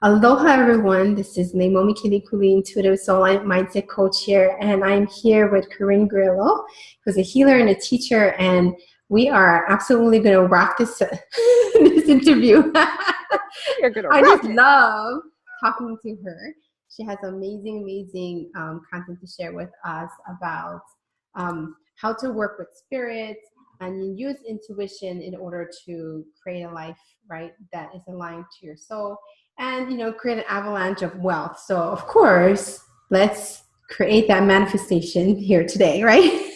Aloha, everyone. This is Leimomi Keliikuli, Intuitive Soul Mindset Coach here, and I'm here with Corin Grillo, who's a healer and a teacher, and we are absolutely going to rock this this interview. You're gonna I rock just it. love talking to her. She has amazing content to share with us about how to work with spirit and use intuition in order to create a life, right, that is aligned to your soul and, create an avalanche of wealth. So, of course, let's create that manifestation here today, right?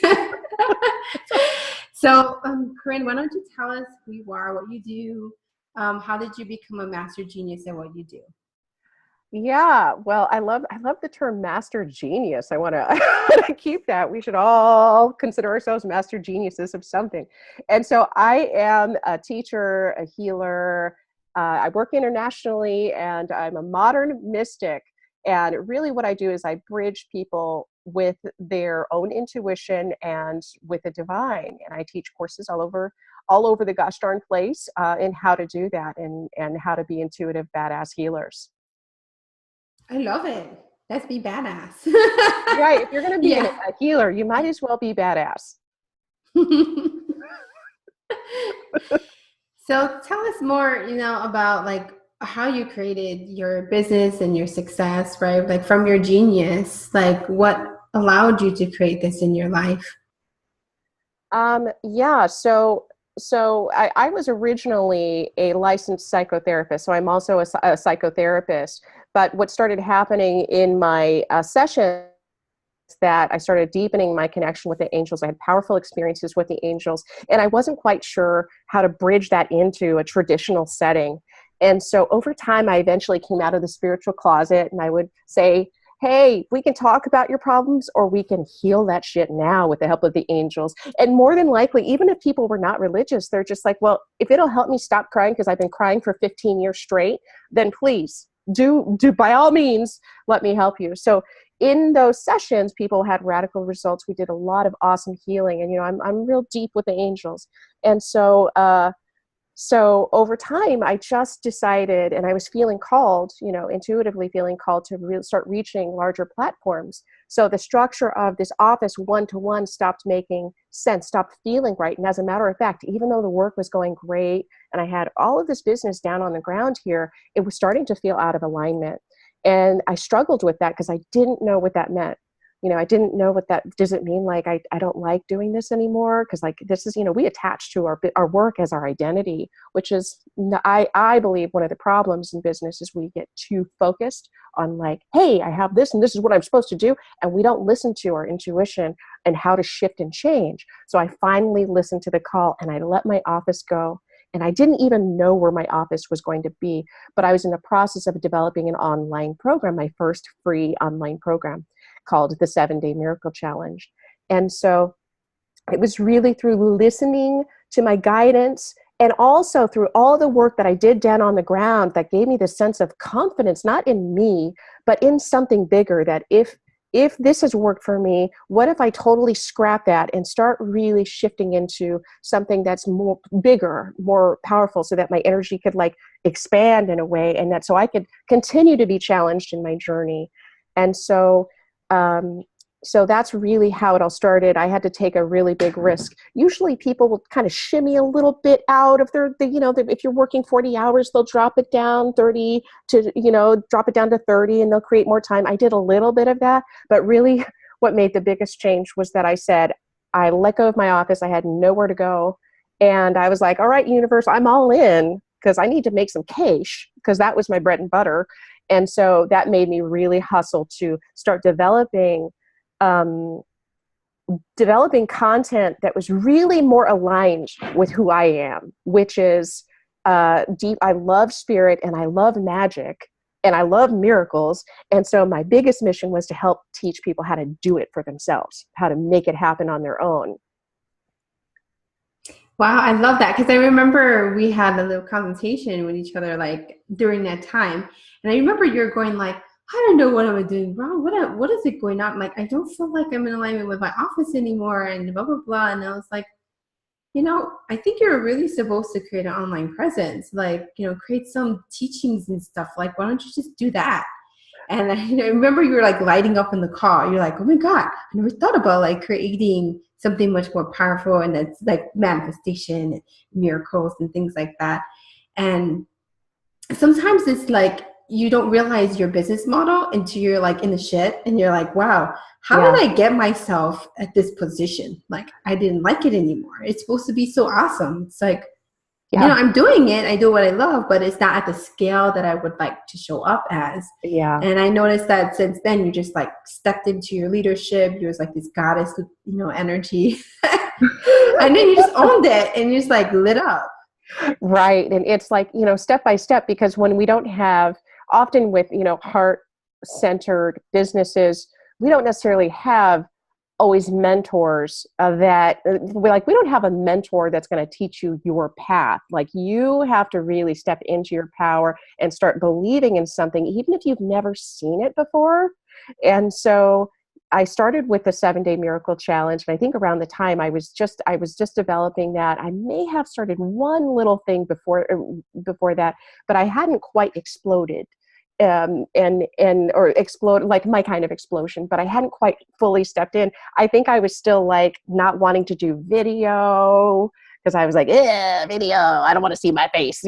So, Corinne, why don't you tell us who you are, what you do, how did you become a master genius at what you do? Yeah, well, I love the term master genius. I want to keep that. We should all consider ourselves master geniuses of something. And so I am a teacher, a healer. I work internationally, and I'm a modern mystic. And really, what I do is I bridge people with their own intuition and with the divine. And I teach courses all over the gosh darn place in how to do that and how to be intuitive, badass healers. I love it. Let's be badass. Right. If you're going to be Yeah. a healer, you might as well be badass. So tell us more, about like how you created your business and your success, right? Like from your genius, like what allowed you to create this in your life? Yeah. So I was originally a licensed psychotherapist. So I'm also a psychotherapist. But what started happening in my session that I started deepening my connection with the angels. I had powerful experiences with the angels, and I wasn't quite sure how to bridge that into a traditional setting. And so over time, I eventually came out of the spiritual closet and I would say, hey, we can talk about your problems or we can heal that shit now with the help of the angels. And more than likely, even if people were not religious, they're just like, well, if it'll help me stop crying because I've been crying for 15 years straight, then please do by all means, let me help you. So in those sessions, people had radical results. We did a lot of awesome healing, and I'm real deep with the angels, and so over time, I just decided, and I was feeling called, intuitively feeling called to start reaching larger platforms. So the structure of this office one-to-one stopped making sense, stopped feeling right. And as a matter of fact, even though the work was going great and I had all of this business down on the ground here, it was starting to feel out of alignment. And I struggled with that because I didn't know what that meant. I didn't know what that, does it mean like I don't like doing this anymore? Because like this is, we attach to our work as our identity, which is, I believe one of the problems in business is we get too focused on like, hey, I have this and this is what I'm supposed to do. And we don't listen to our intuition and how to shift and change. So I finally listened to the call and I let my office go. And I didn't even know where my office was going to be, but I was in the process of developing an online program, my first free online program called the 7-Day Miracle Challenge. And so it was really through listening to my guidance and also through all the work that I did down on the ground that gave me this sense of confidence, not in me, but in something bigger, that if this has worked for me, what if I totally scrap that and start really shifting into something that's more bigger, more powerful, so that my energy could like expand in a way, and that so I could continue to be challenged in my journey. And um, so that's really how it all started. I had to take a really big risk. Usually people will kind of shimmy a little bit out of if you're working 40 hours, they'll drop it down 30 to, drop it down to 30 and they'll create more time. I did a little bit of that, but really what made the biggest change was that I said, I let go of my office. I had nowhere to go. And I was like, all right, universe, I'm all in because I need to make some cash because that was my bread and butter. And so that made me really hustle to start um, developing content that was really more aligned with who I am, which is deep. I love spirit and I love magic and I love miracles. And so my biggest mission was to help teach people how to do it for themselves, how to make it happen on their own. Wow, I love that because I remember we had a little consultation with each other like during that time, and I remember you're going like, I don't know what I'm doing wrong. What is it going on? Like I don't feel like I'm in alignment with my office anymore, and blah blah blah. And I was like, I think you're really supposed to create an online presence, like, create some teachings and stuff. Like, why don't you just do that? And I remember you were like lighting up in the car. You're like, oh my God, I never thought about like creating something much more powerful, and that's like manifestation and miracles and things like that. And sometimes it's like you don't realize your business model until you're like in the shit and you're like, wow, how Yeah. did I get myself at this position? Like, I didn't like it anymore. It's supposed to be so awesome. It's like, Yeah. I'm doing it. I do what I love, but it's not at the scale that I would like to show up as. Yeah. And I noticed that since then, you just like stepped into your leadership. You was like this goddess, energy. And then you just owned it and you just like lit up. Right. And it's like, step by step, because when we don't have, often with, heart-centered businesses, we don't necessarily have always mentors we don't have a mentor that's going to teach you your path. Like, you have to really step into your power and start believing in something, even if you've never seen it before. And so I started with the 7-day miracle challenge. And I think around the time I was just developing that, I may have started one little thing before that, but I hadn't quite exploded. Or explode, like my kind of explosion, but I hadn't quite fully stepped in. I think I was still like not wanting to do video, because I was like, video, I don't want to see my face,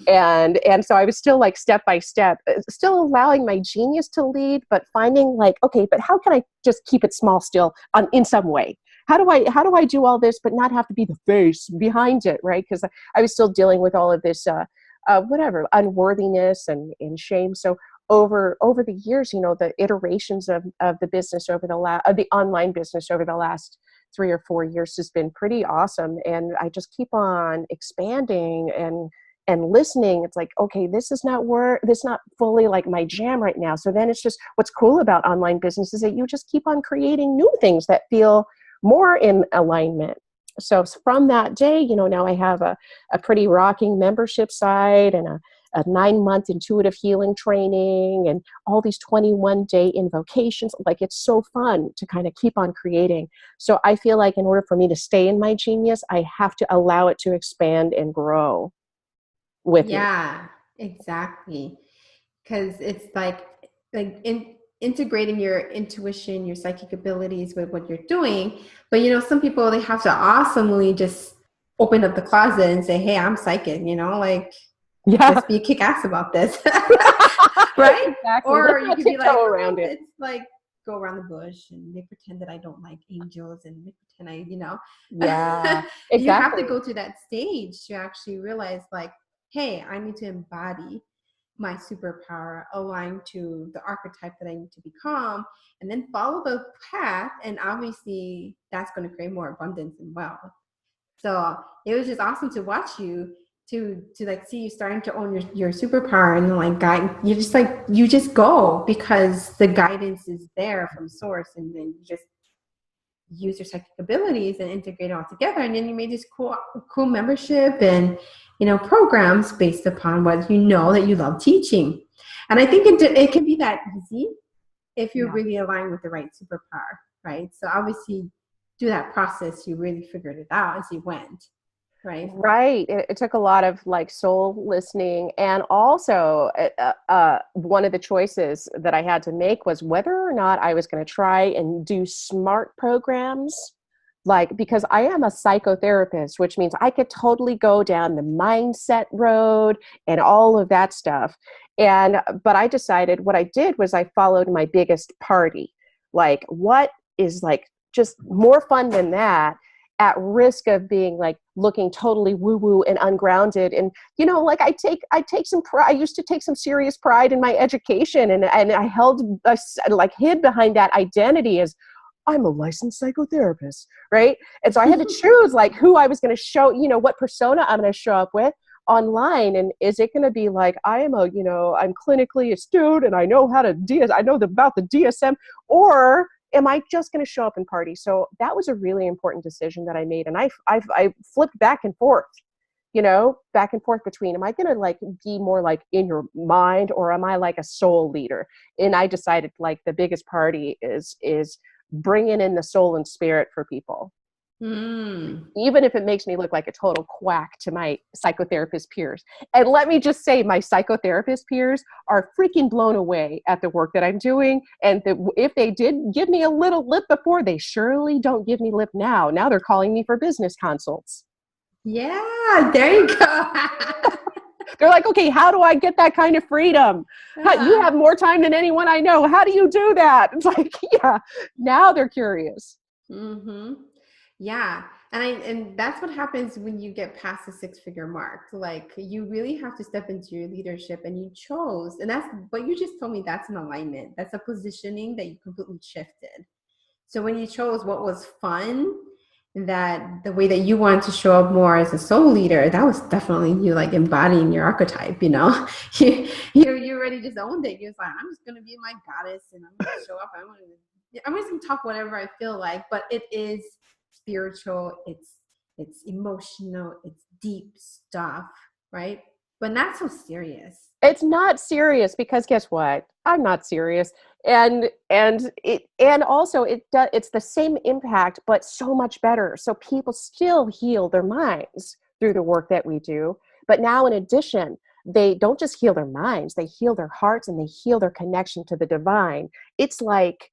and so I was still like step by step, still allowing my genius to lead, but finding like, okay, but how can I just keep it small still in some way? How do I do all this but not have to be the face behind it, right? Because I was still dealing with all of this unworthiness and shame. So over the years, the iterations of the business of the online business over the last 3 or 4 years has been pretty awesome. And I just keep on expanding and listening. It's like, okay, this is not fully like my jam right now. So then it's just, what's cool about online business is that you just keep on creating new things that feel more in alignment. So from that day, now I have a pretty rocking membership site and a 9-month intuitive healing training and all these 21-day invocations. Like, it's so fun to kind of keep on creating. So I feel like in order for me to stay in my genius, I have to allow it to expand and grow with me. Yeah, exactly. Because it's like integrating your intuition, your psychic abilities with what you're doing. But some people, they have to awesomely just open up the closet and say, "Hey, I'm psychic," like, Yeah. just be a kick ass about this, right? Exactly. Or Let's you not could be like, tiptoe around it. it's like go around the bush and they pretend that I don't like angels and they pretend Yeah, you have to exactly. go to that stage to actually realize, like, hey, I need to embody my superpower, align to the archetype that I need to become, and then follow the path. And obviously, that's going to create more abundance and wealth. So it was just awesome to watch you, to like see you starting to own your superpower, and like guide. You just go because the guidance is there from source, and then you just use your psychic abilities and integrate it all together, and then you made this cool membership and programs based upon what that you love teaching. And I think it can be that easy if you're Yeah. really aligned with the right superpower, right? So obviously, through that process, you really figured it out as you went, right? Right. It took a lot of like soul listening. And also, one of the choices that I had to make was whether or not I was going to try and do SMART programs. Like, because I am a psychotherapist, which means I could totally go down the mindset road and all of that stuff. But I decided what I did was I followed my biggest party. Like, what is like just more fun than that, at risk of being like looking totally woo woo and ungrounded. And, like I take some pride. I used to take some serious pride in my education, and I hid behind that identity as I'm a licensed psychotherapist, right? And so I had to choose like who I was going to show, what persona I'm going to show up with online. And is it going to be like, I'm clinically astute and I know about the DSM, or am I just going to show up and party? So that was a really important decision that I made. And I flipped back and forth, between, am I going to like be more like in your mind, or am I like a soul leader? And I decided like the biggest party is bringing in the soul and spirit for people. Mm. even if it makes me look like a total quack to my psychotherapist peers. And let me just say, my psychotherapist peers are freaking blown away at the work that I'm doing. And if they did give me a little lip before, they surely don't give me lip now. Now they're calling me for business consults. Yeah, there you go. They're like, okay, how do I get that kind of freedom? You have more time than anyone I know. How do you do that? It's like, yeah, now they're curious. Mm-hmm. Yeah. And that's what happens when you get past the 6-figure mark. Like, you really have to step into your leadership, and you chose, and that's what you just told me, that's an alignment. That's a positioning that you completely shifted. So when you chose what was fun, that the way that you wanted to show up more as a soul leader, that was definitely you, like embodying your archetype, you already just owned it. You're like, I'm just gonna be my goddess, and I'm gonna show up. I'm just gonna talk whatever I feel like, but it is spiritual, it's emotional, it's deep stuff, right? But not so serious. It's not serious because guess what? I'm not serious. And also it's the same impact but so much better. So people still heal their minds through the work that we do. But now in addition, they don't just heal their minds, they heal their hearts and they heal their connection to the divine. It's like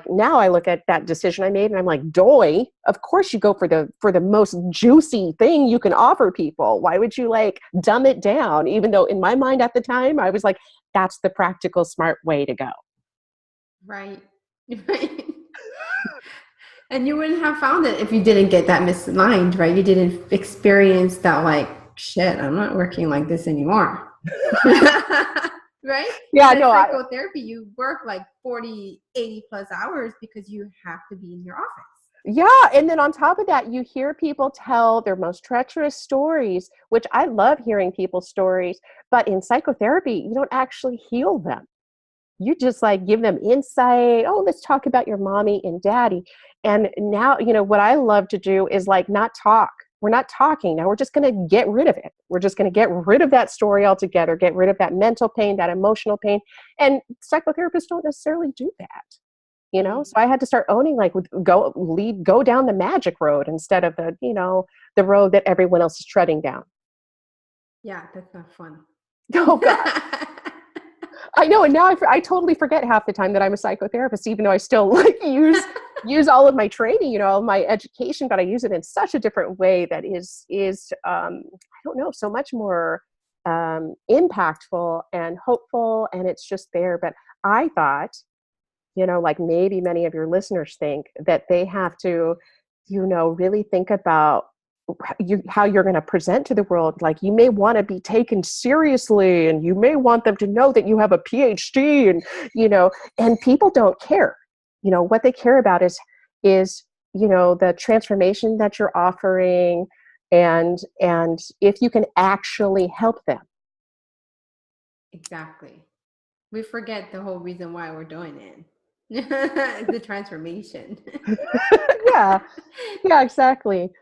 now I look at that decision I made and I'm like, doy, of course you go for the most juicy thing you can offer people. Why would you like dumb it down? Even though in my mind at the time, I was like, that's the practical, smart way to go. Right. Right. And you wouldn't have found it if you didn't get that misaligned, right? You didn't experience that, like, shit, I'm not working like this anymore. Right? Yeah, In no, psychotherapy, you work like 40, 80 plus hours because you have to be in your office. yeah. And then on top of that, you hear people tell their most treacherous stories, which I love hearing people's stories. But in psychotherapy, you don't actually heal them. You just like give them insight. Oh, let's talk about your mommy and daddy. And now, what I love to do is like not talk. We're not talking. Now we're just going to get rid of it. We're just going to get rid of that story altogether, get rid of that mental pain, that emotional pain. And psychotherapists don't necessarily do that. So I had to start owning, like, go down the magic road instead of the road that everyone else is treading down. Yeah, that's not fun. Oh God. I know, and now I totally forget half the time that I'm a psychotherapist, even though I still like use all of my training, all of my education, but I use it in such a different way that is I don't know, so much more impactful and hopeful, and it's just there. But I thought, like maybe many of your listeners think that they have to, really think about how you're going to present to the world. Like, you may want to be taken seriously, and you may want them to know that you have a PhD, and people don't care. What they care about is the transformation that you're offering, and if you can actually help them. Exactly. We forget the whole reason why we're doing it. The transformation. Yeah, exactly.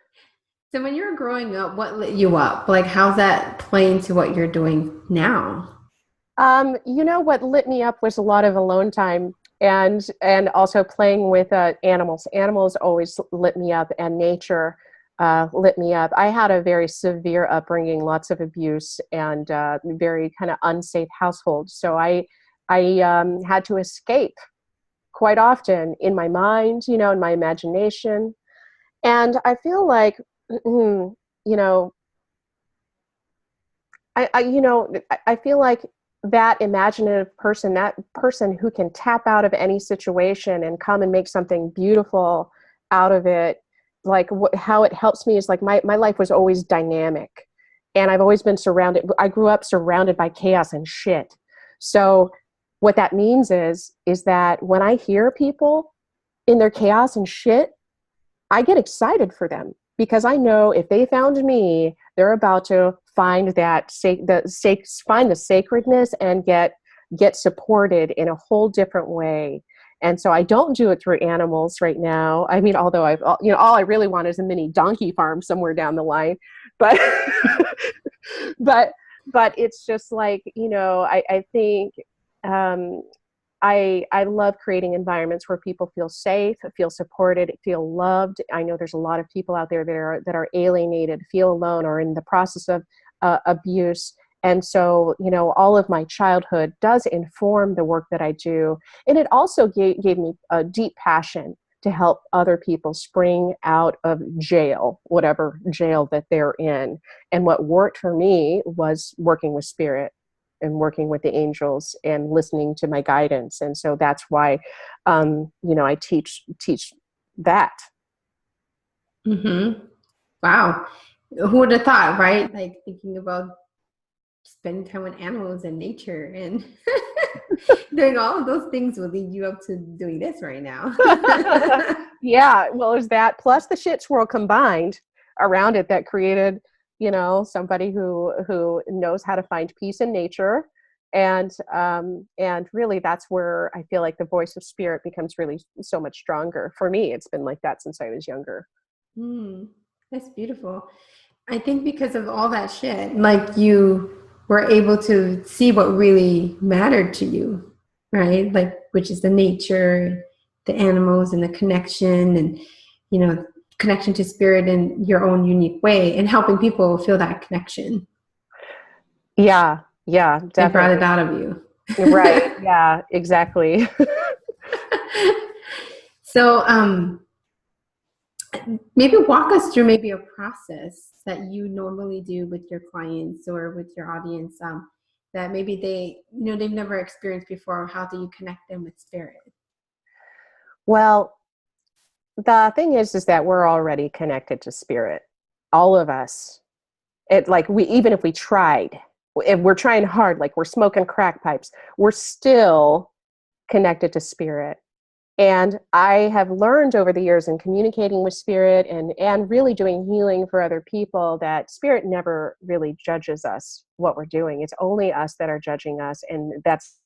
So when you were growing up, what lit you up? Like, how's that play into what you're doing now? What lit me up was a lot of alone time, and also playing with animals. Animals always lit me up, and nature lit me up. I had a very severe upbringing, lots of abuse, and very kind of unsafe household. So I had to escape quite often in my mind, in my imagination. And I feel like, you know, I feel like that imaginative person, that person who can tap out of any situation and come and make something beautiful out of it, like how it helps me is like my life was always dynamic, and I've always been I grew up surrounded by chaos and shit. So what that means is that when I hear people in their chaos and shit, I get excited for them, because I know if they found me, they're about to find find the sacredness and get supported in a whole different way. And so I don't do it through animals right now. I mean, although all I really want is a mini donkey farm somewhere down the line, but but it's just like, I think I love creating environments where people feel safe, feel supported, feel loved. I know there's a lot of people out there that are alienated, feel alone, or in the process of abuse. And so, you know, all of my childhood does inform the work that I do. And it also gave me a deep passion to help other people spring out of jail, whatever jail that they're in. And what worked for me was working with spirit and working with the angels and listening to my guidance. And so that's why, you know, I teach that. Mm-hmm. Wow. Who would have thought, right? Like thinking about spending time with animals and nature and doing all of those things will lead you up to doing this right now. Yeah, well, there's that plus the shit swirl combined around it that created, you know, somebody who knows how to find peace in nature. And really that's where I feel like the voice of spirit becomes really so much stronger. For me, it's been like that since I was younger. That's beautiful. I think because of all that shit, like you were able to see what really mattered to you, right? Like, which is the nature, the animals, and the connection, and, you know, connection to spirit in your own unique way, and helping people feel that connection. Yeah, It brought definitely. it out of you. Right. Yeah, exactly. So, maybe walk us through maybe a process that you normally do with your clients or with your audience, that maybe they, you know, they've never experienced before. How do you connect them with spirit? Well, the thing is that we're already connected to spirit, all of us. It like we even if we tried, if we're trying hard, like we're smoking crack pipes, we're still connected to spirit. And I have learned over the years in communicating with spirit and really doing healing for other people that spirit never really judges us what we're doing. It's only us that are judging us, and it's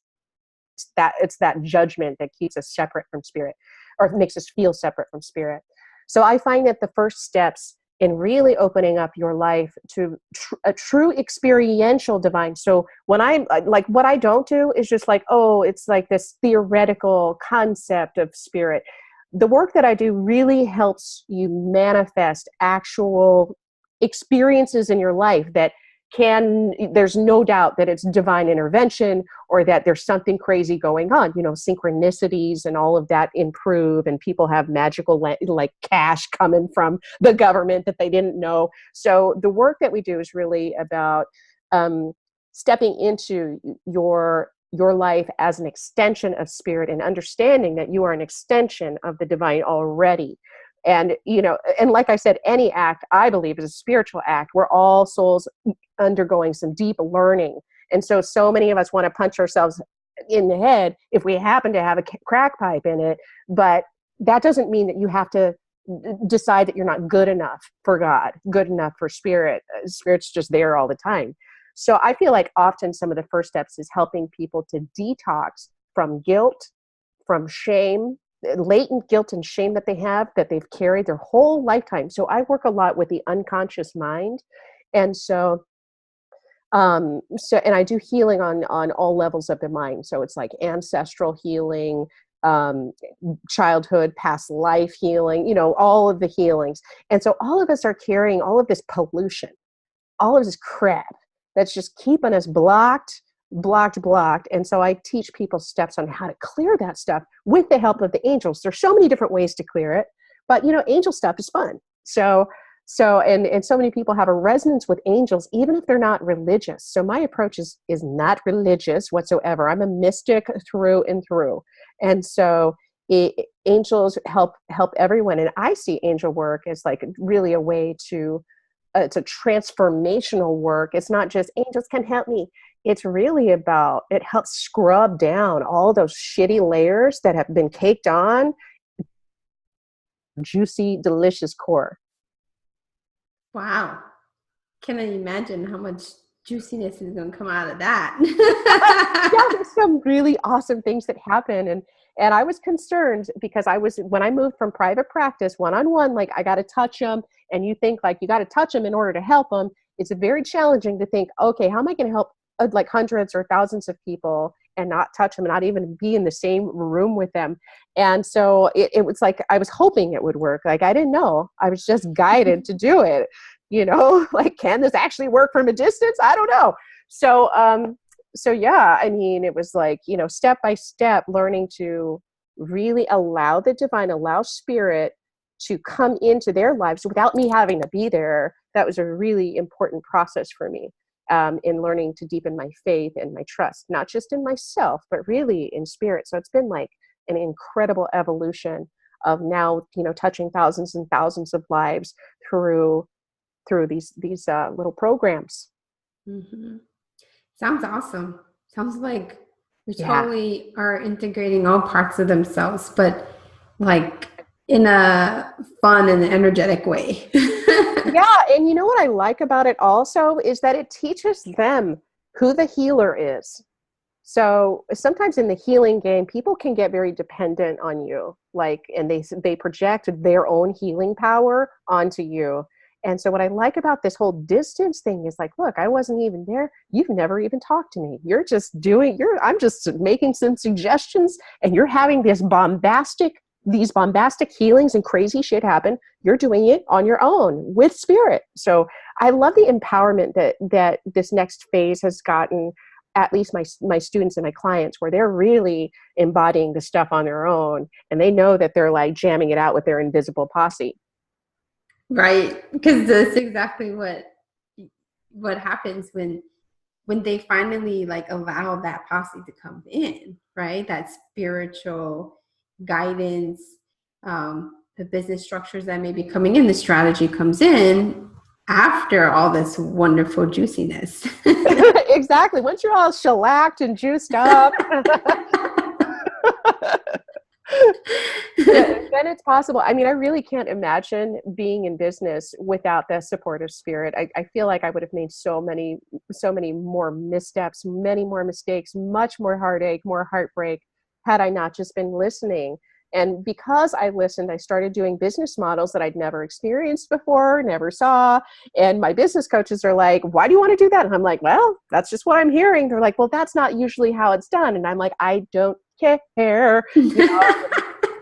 that judgment that keeps us separate from spirit or makes us feel separate from spirit. So I find that the first steps in really opening up your life to a true experiential divine. So when I like what I don't do is just like, oh, it's like this theoretical concept of spirit. The work that I do really helps you manifest actual experiences in your life that there's no doubt that it's divine intervention or that there's something crazy going on. You know, synchronicities and all of that improve, and people have magical like cash coming from the government that they didn't know. So the work that we do is really about stepping into your life as an extension of spirit and understanding that you are an extension of the divine already. And, you know, and like I said, any act, I believe, is a spiritual act. We're all souls undergoing some deep learning. And so many of us want to punch ourselves in the head if we happen to have a crack pipe in it. But that doesn't mean that you have to decide that you're not good enough for God, good enough for spirit. Spirit's just there all the time. So I feel like often some of the first steps is helping people to detox from guilt, from shame, latent guilt and shame that they have, that they've carried their whole lifetime. So I work a lot with the unconscious mind. And and I do healing on all levels of the mind. So it's like ancestral healing, childhood, past life healing, you know, all of the healings. And so all of us are carrying all of this pollution, all of this crap that's just keeping us blocked. And so I teach people steps on how to clear that stuff with the help of the angels. There's so many different ways to clear it, but you know, angel stuff is fun. So and so many people have a resonance with angels, even if they're not religious. So my approach is not religious whatsoever. I'm a mystic through and through. And so angels help everyone. And I see angel work as like really a way to, it's a transformational work. It's not just angels can help me. It's really about, it helps scrub down all those shitty layers that have been caked on juicy, delicious core. Wow. Can I imagine how much juiciness is going to come out of that? Yeah, there's some really awesome things that happen. And I was concerned because when I moved from private practice, one-on-one, like I got to touch them, and you think like you got to touch them in order to help them. It's very challenging to think, okay, how am I going to help like hundreds or thousands of people and not touch them and not even be in the same room with them. And so it was like, I was hoping it would work. Like, I didn't know. I was just guided to do it, like, can this actually work from a distance? I don't know. So yeah, I mean, it was like, step by step learning to really allow the divine, allow spirit to come into their lives without me having to be there. That was a really important process for me, in learning to deepen my faith and my trust, not just in myself, but really in spirit. So it's been like an incredible evolution of now, touching thousands and thousands of lives through these little programs. Mm-hmm. Sounds awesome. Sounds like we Yeah. totally are integrating all parts of themselves, but like in a fun and energetic way. Yeah. And you know what I like about it also is that it teaches them who the healer is. So sometimes in the healing game, people can get very dependent on you, and they project their own healing power onto you. And so what I like about this whole distance thing is like, look, I wasn't even there. You've never even talked to me. I'm just making some suggestions, and you're having these bombastic healings and crazy shit happen. You're doing it on your own with spirit. So I love the empowerment that this next phase has gotten, at least my students and my clients, where they're really embodying the stuff on their own, and they know that they're like jamming it out with their invisible posse. Right, because that's exactly what happens when they finally like allow that posse to come in, right? That spiritual guidance, the business structures that may be coming in, the strategy comes in after all this wonderful juiciness. Exactly. Once you're all shellacked and juiced up, then it's possible. I mean, I really can't imagine being in business without the support of spirit. I feel like I would have made so many more missteps, many more mistakes, much more heartache, more heartbreak, had I not just been listening. And because I listened, I started doing business models that I'd never experienced before, never saw. And my business coaches are like, why do you want to do that? And I'm like, well, that's just what I'm hearing. They're like, well, that's not usually how it's done. And I'm like, I don't care. Do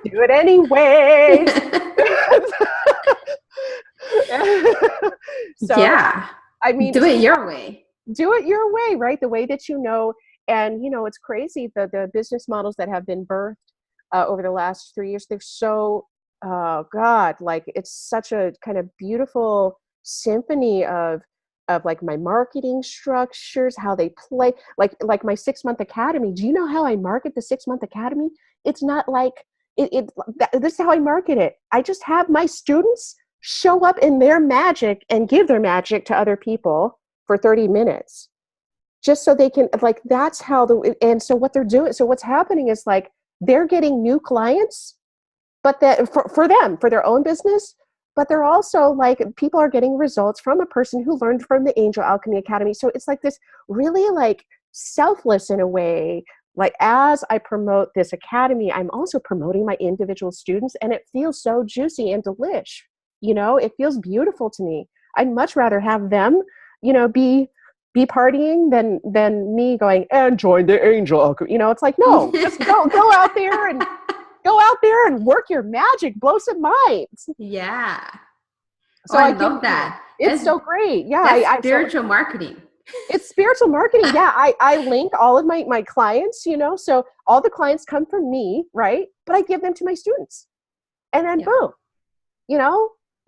it anyway. So, yeah. I mean, do it your way. Do it your way, right? The way that and it's crazy, the business models that have been birthed over the last 3 years, they're so, God, like it's such a kind of beautiful symphony of like my marketing structures, how they play, like my 6-month academy. Do you know how I market the 6-month academy? It's not like this is how I market it. I just have my students show up in their magic and give their magic to other people for 30 minutes, just so they can, like, that's how and so what they're doing. So what's happening is like, they're getting new clients, but that for them, for their own business, but they're also like, people are getting results from a person who learned from the Angel Alchemy Academy. So it's like this really like selfless in a way. Like, as I promote this academy, I'm also promoting my individual students, and it feels so juicy and delish. It feels beautiful to me. I'd much rather have them, be partying than me going and join the Angel Alchemy. It's like, no, just go out there and work your magic, blow some minds. Yeah. So I love that. It's so great. Yeah. That's spiritual marketing. It's spiritual marketing. Yeah. I link all of my clients, so all the clients come from me, right? But I give them to my students, and then boom,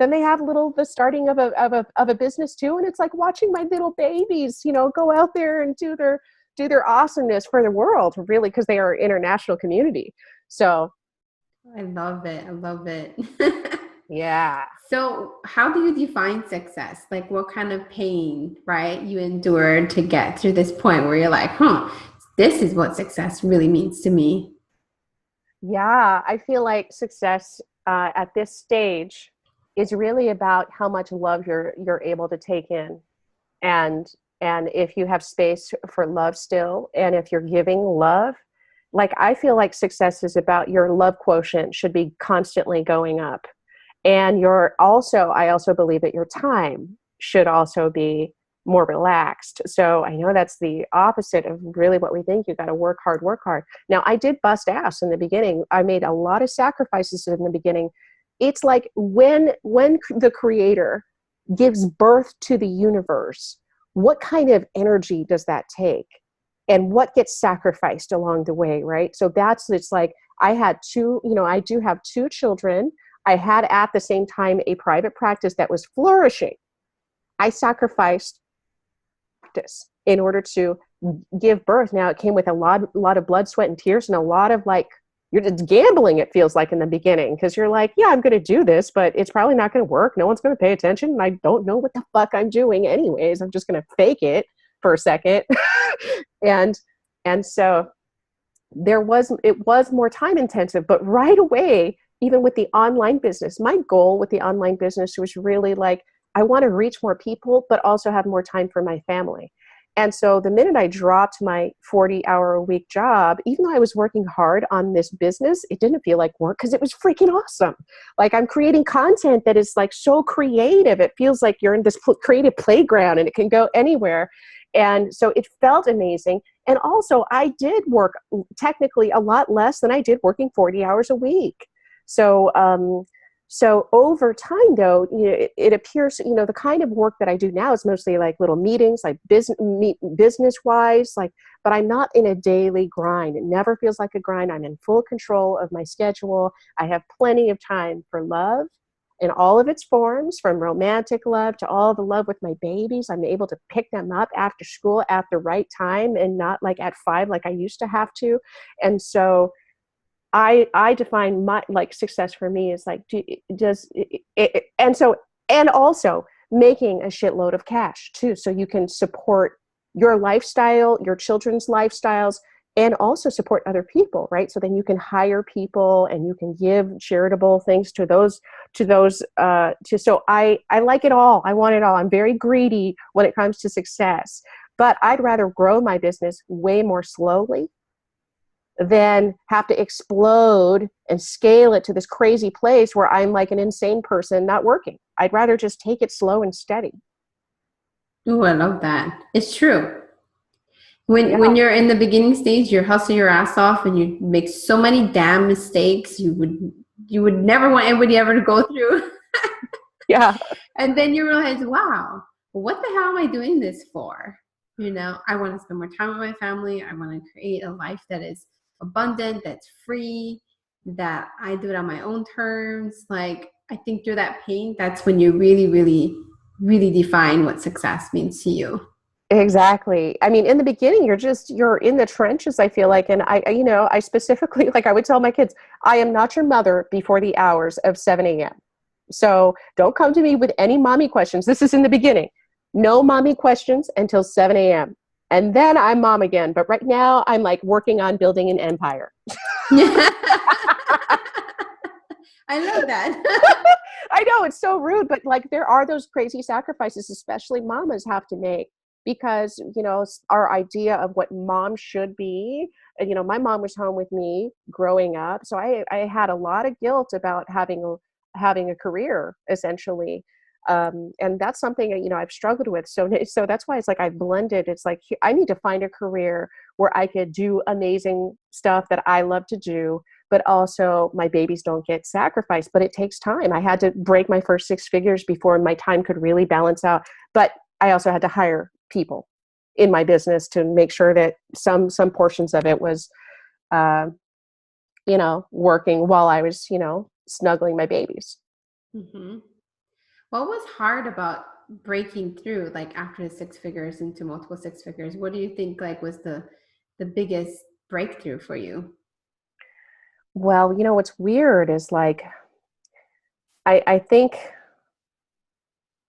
then they have the starting of a business too. And it's like watching my little babies, go out there and do their awesomeness for the world, really, because they are an international community. So I love it. I love it. yeah. So how do you define success? Like, what kind of pain, right, you endured to get to this point where you're like, this is what success really means to me? Yeah, I feel like success at this stage is really about how much love you're able to take in, and if you have space for love still, and if you're giving love. Like, I feel like success is about your love quotient should be constantly going up. And I also believe that your time should also be more relaxed. So I know that's the opposite of really what we think. You got to work hard, work hard. Now, I did bust ass in the beginning. I made a lot of sacrifices in the beginning. It's like when the creator gives birth to the universe, what kind of energy does that take? And what gets sacrificed along the way, right? So it's like, I had I do have two children. I had at the same time a private practice that was flourishing. I sacrificed practice in order to give birth. Now it came with a lot of blood, sweat, and tears, and a lot of like, you're just gambling, it feels like in the beginning, because you're like, yeah, I'm going to do this, but it's probably not going to work. No one's going to pay attention. And I don't know what the fuck I'm doing anyways. I'm just going to fake it for a second. and so it was more time intensive, but right away, even with the online business, my goal with the online business was really like, I want to reach more people, but also have more time for my family. And so the minute I dropped my 40-hour-a-week job, even though I was working hard on this business, it didn't feel like work because it was freaking awesome. Like, I'm creating content that is like so creative. It feels like you're in this creative playground and it can go anywhere. And so it felt amazing. And also I did work technically a lot less than I did working 40 hours a week. So over time, though, it appears, the kind of work that I do now is mostly like little meetings, like business wise, like, but I'm not in a daily grind. It never feels like a grind. I'm in full control of my schedule. I have plenty of time for love in all of its forms, from romantic love to all the love with my babies. I'm able to pick them up after school at the right time and not like at 5 like I used to have to. And so I define my like success for me is like, and also making a shitload of cash too, so you can support your lifestyle, your children's lifestyles, and also support other people, right? So then you can hire people and you can give charitable things to those. So I like it all. I want it all. I'm very greedy when it comes to success, but I'd rather grow my business way more slowly than have to explode and scale it to this crazy place where I'm like an insane person not working. I'd rather just take it slow and steady. Oh, I love that. It's true. When you're in the beginning stage, you hustle your ass off and you make so many damn mistakes you would never want anybody ever to go through. Yeah. And then you realize, wow, what the hell am I doing this for? I want to spend more time with my family. I want to create a life that is abundant, that's free, that I do it on my own terms. Like, I think through that pain, that's when you really, really, really define what success means to you. Exactly. I mean, in the beginning, you're in the trenches, I feel like. And I specifically, like I would tell my kids, I am not your mother before the hours of 7 a.m. So don't come to me with any mommy questions. This is in the beginning. No mommy questions until 7 a.m. And then I'm mom again. But right now I'm like working on building an empire. I love that. I know it's so rude, but like there are those crazy sacrifices, especially mamas have to make, because, our idea of what mom should be, and, my mom was home with me growing up. So I had a lot of guilt about having a career, essentially. And that's something, I've struggled with. So that's why it's like I've blended. It's like, I need to find a career where I could do amazing stuff that I love to do, but also my babies don't get sacrificed. But it takes time. I had to break my first 6 figures before my time could really balance out. But I also had to hire people in my business to make sure that some portions of it was, working while I was, snuggling my babies. Mm-hmm. What was hard about breaking through, like after the 6 figures into multiple 6 figures? What do you think like was the biggest breakthrough for you? Well, what's weird is like, I think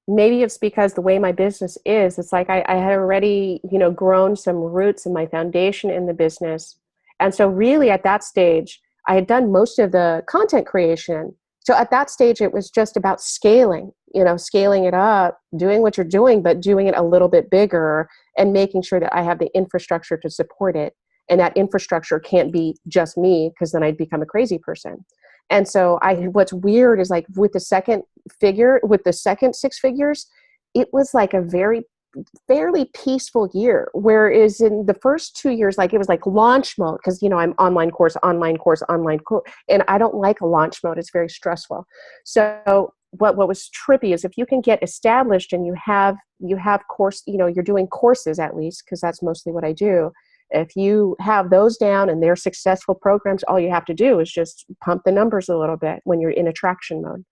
maybe it's because the way my business is, it's like I had already, grown some roots in my foundation in the business. And so really at that stage, I had done most of the content creation. So at that stage, it was just about scaling it up, doing what you're doing, but doing it a little bit bigger and making sure that I have the infrastructure to support it. And that infrastructure can't be just me, because then I'd become a crazy person. And so what's weird is like with the second 6 figures, it was like a very fairly peaceful year. Whereas in the first 2 years, like it was like launch mode, because I'm online course, and I don't like a launch mode. It's very stressful. So what was trippy is if you can get established and you have course, you're doing courses at least, because that's mostly what I do. If you have those down and they're successful programs, all you have to do is just pump the numbers a little bit when you're in attraction mode.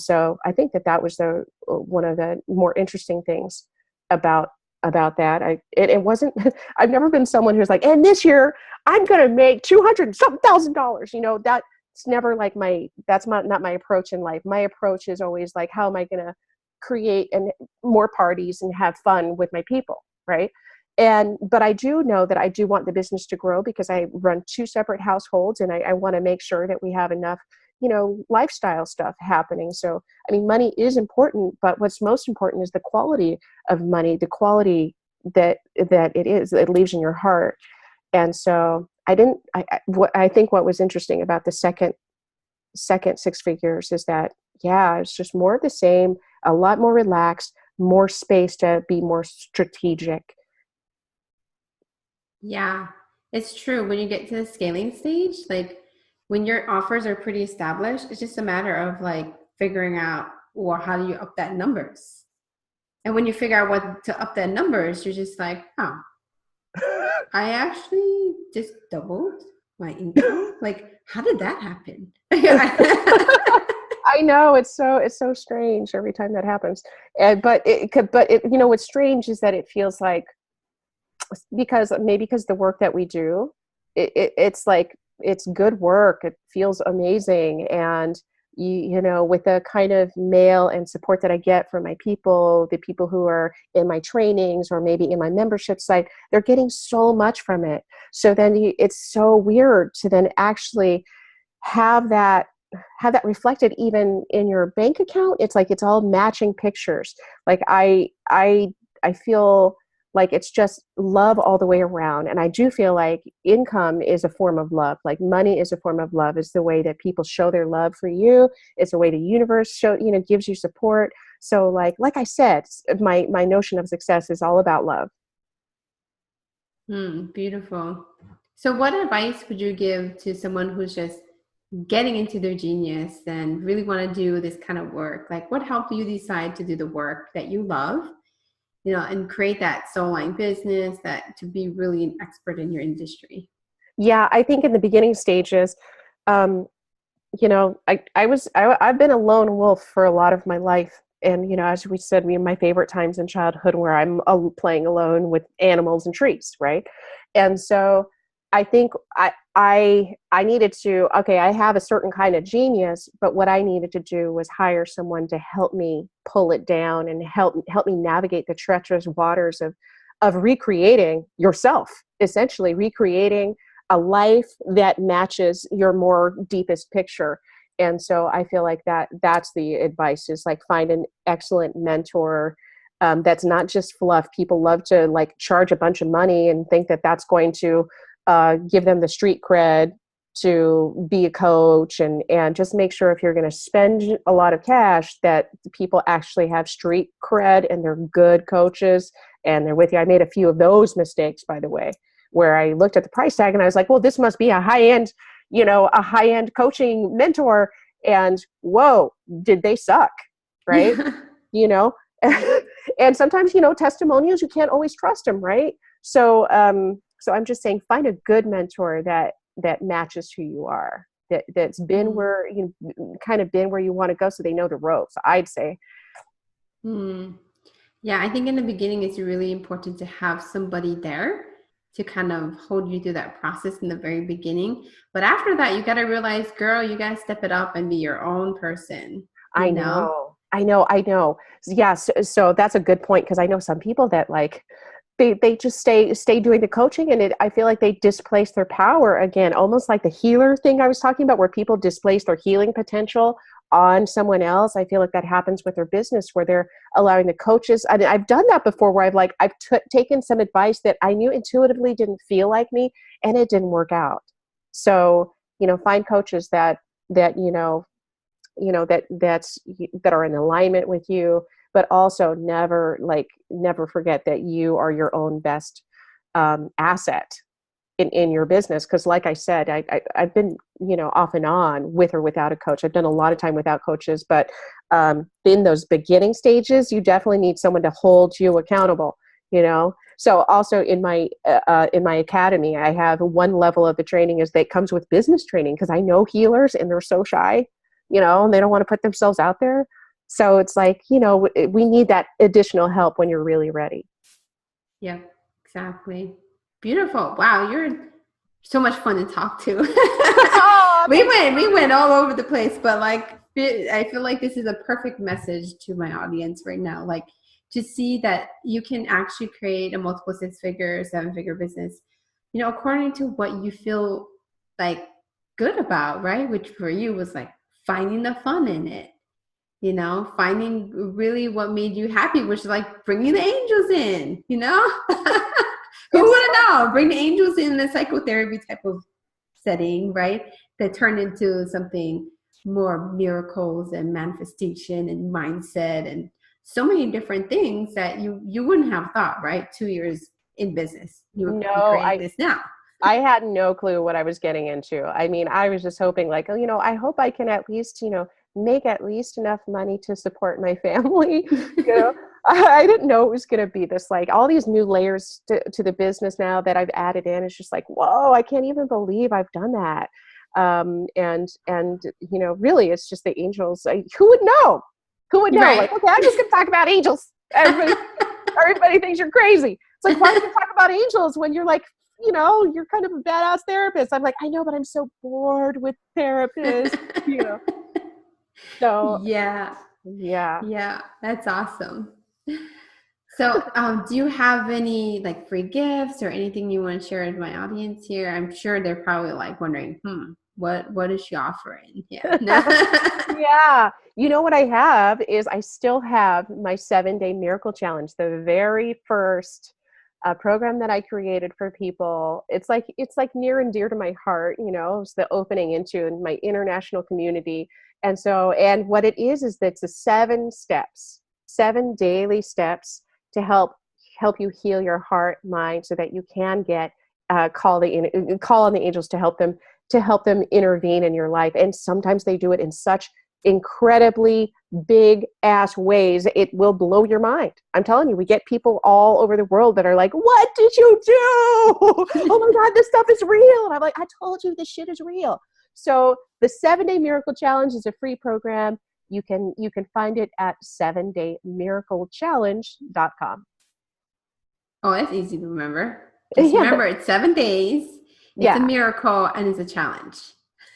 So I think that was one of the more interesting things about that. It wasn't. I've never been someone who's like, and this year I'm going to make $200,000. That's never like that's not my approach in life. My approach is always like, how am I going to create more parties and have fun with my people, right? But I do know that I do want the business to grow, because I run 2 separate households, and I want to make sure that we have enough, lifestyle stuff happening. So, I mean, money is important, but what's most important is the quality of money, the quality that it leaves in your heart. And so I think what was interesting about the second 6 figures is that, yeah, it's just more of the same, a lot more relaxed, more space to be more strategic. Yeah, it's true. When you get to the scaling stage, like when your offers are pretty established, it's just a matter of like figuring out, well, how do you up that numbers? And when you figure out what to up that numbers, you're just like, oh, I actually just doubled my income. Like, how did that happen? I know, it's so strange every time that happens. But what's strange is that it feels like, because the work that we do, it's like, it's good work. It feels amazing. And with the kind of mail and support that I get from my people, the people who are in my trainings or maybe in my membership site, they're getting so much from it. So then it's so weird to then actually have that reflected even in your bank account. It's like, it's all matching pictures. Like I feel like it's just love all the way around. And I do feel like income is a form of love. Like money is a form of love. It's the way that people show their love for you. It's the way the universe gives you support. So like I said, my notion of success is all about love. Beautiful. So what advice would you give to someone who's just getting into their genius and really want to do this kind of work? Like, what helped you decide to do the work that you love, and create that soul line business, that to be really an expert in your industry? Yeah, I think in the beginning stages, I've been a lone wolf for a lot of my life. And, as we said, my favorite times in childhood where I'm playing alone with animals and trees, right? And so I think I needed to, okay, I have a certain kind of genius, but what I needed to do was hire someone to help me pull it down and help me navigate the treacherous waters of recreating yourself, essentially recreating a life that matches your more deepest picture. And so I feel like that's the advice, is like, find an excellent mentor. That's not just fluff. People love to like charge a bunch of money and think that that's going to give them the street cred to be a coach, and just make sure, if you're going to spend a lot of cash, that people actually have street cred and they're good coaches and they're with you. I made a few of those mistakes, by the way, where I looked at the price tag and I was like, well, this must be a high-end coaching mentor. And whoa, did they suck? Right. And sometimes, testimonials, you can't always trust them. Right. So I'm just saying, find a good mentor that matches who you are, that's been where kind of been where you want to go, so they know the ropes, I'd say. Yeah, I think in the beginning it's really important to have somebody there to kind of hold you through that process in the very beginning. But after that, you got to realize, girl, you got to step it up and be your own person. I know. Yeah. So that's a good point, because I know some people that like, they just stay doing the coaching, and I feel like they displace their power again, almost like the healer thing I was talking about, where people displace their healing potential on someone else. I feel like that happens with their business, where they're allowing the coaches. I've done that before, where I've taken some advice that I knew intuitively didn't feel like me, and it didn't work out. So, find coaches that are in alignment with you, but also never forget that you are your own best asset in your business. Because like I said, I've been, off and on with or without a coach. I've done a lot of time without coaches, but in those beginning stages, you definitely need someone to hold you accountable, So also in my academy, I have one level of the training that comes with business training, because I know healers and they're so shy, and they don't want to put themselves out there. So it's like, we need that additional help when you're really ready. Yeah, exactly. Beautiful. Wow, you're so much fun to talk to. Oh, we went all over the place, but like I feel like this is a perfect message to my audience right now. Like, to see that you can actually create a multiple 6-figure, 7-figure business, according to what you feel like good about, right? Which for you was like finding the fun in it. Finding really what made you happy, which is like bringing the angels in, Who would have known? Bring the angels in a psychotherapy type of setting, right? That turn into something more miracles and manifestation and mindset and so many different things that you wouldn't have thought, right? 2 years in business, you create this now. I had no clue what I was getting into. I mean, I was just hoping like, I hope I can at least, make at least enough money to support my family. I didn't know it was going to be this, like all these new layers to the business now that I've added in. It's just like, whoa, I can't even believe I've done that. And really it's just the angels. Who would know? Who would know? Right. Like, okay, I'm just going to talk about angels. Everybody thinks you're crazy. It's like, why would you talk about angels when you're like, you're kind of a badass therapist? I'm like, I know, but I'm so bored with therapists, So yeah, that's awesome. So do you have any like free gifts or anything you want to share with my audience here? I'm sure they're probably like wondering, what is she offering? Yeah. Yeah. What I have is I still have my 7-day miracle challenge, the very first program that I created for people. It's like near and dear to my heart, it's the opening into my international community. And what it is that it's a 7 daily steps to help you heal your heart, mind, so that you can get call on the angels to help them intervene in your life. And sometimes they do it in such incredibly big ass ways, it will blow your mind. I'm telling you, we get people all over the world that are like, what did you do? Oh my God, this stuff is real. And I'm like, I told you this shit is real. So the 7-day miracle challenge is a free program. You can find it at 7daymiraclechallenge.com. Oh, that's easy to remember. Just remember, it's 7 days. It's a miracle and it's a challenge.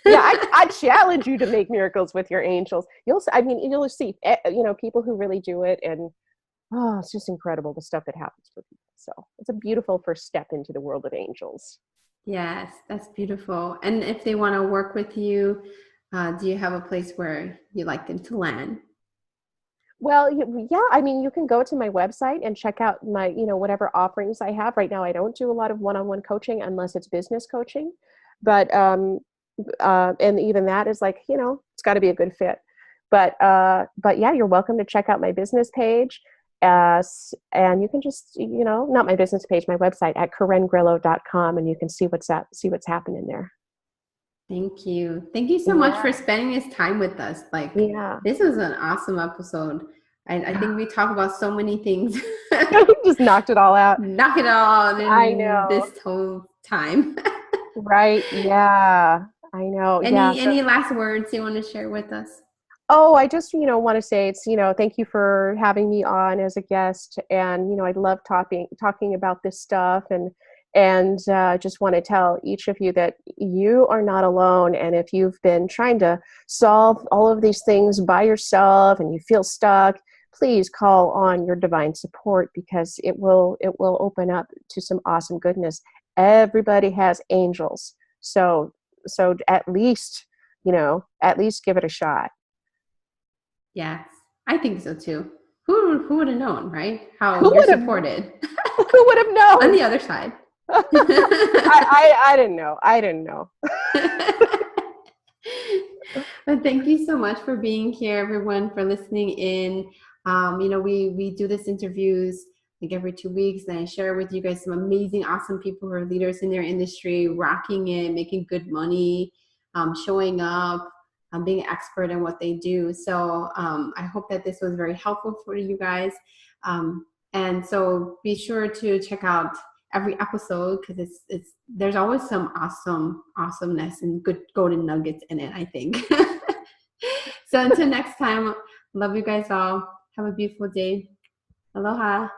I challenge you to make miracles with your angels. You'll see, people who really do it, and it's just incredible the stuff that happens for people. So it's a beautiful first step into the world of angels. Yes, that's beautiful. And if they want to work with you, do you have a place where you like them to land? Well, you can go to my website and check out my, whatever offerings I have. Right now, I don't do a lot of one-on-one coaching unless it's business coaching, but and even that is like, it's got to be a good fit. But yeah, you're welcome to check out my business page. And you can just, not my business page, my website at CorinGrillo.com, and you can see what's happening there. Thank you. Thank you so much for spending this time with us. This was an awesome episode. I think we talk about so many things. Just knocked it all out. Knock it all in this whole time. Right. Yeah, I know. Any last words you want to share with us? Oh, I just, want to say it's, thank you for having me on as a guest. And, I love talking about this stuff, and just want to tell each of you that you are not alone. And if you've been trying to solve all of these things by yourself and you feel stuck, please call on your divine support, because it will open up to some awesome goodness. Everybody has angels. So at least give it a shot. Yes, I think so too. Who would have known, right? How you're supported. Who would have known? On the other side. I didn't know. But thank you so much for being here, everyone, for listening in. You know, we do this interviews like every 2 weeks, and I share with you guys some amazing, awesome people who are leaders in their industry, rocking it, making good money, showing up, being an expert in what they do. So I hope that this was very helpful for you guys. And so be sure to check out every episode, because there's always some awesomeness and good golden nuggets in it, I think. So until next time, love you guys all. Have a beautiful day. Aloha.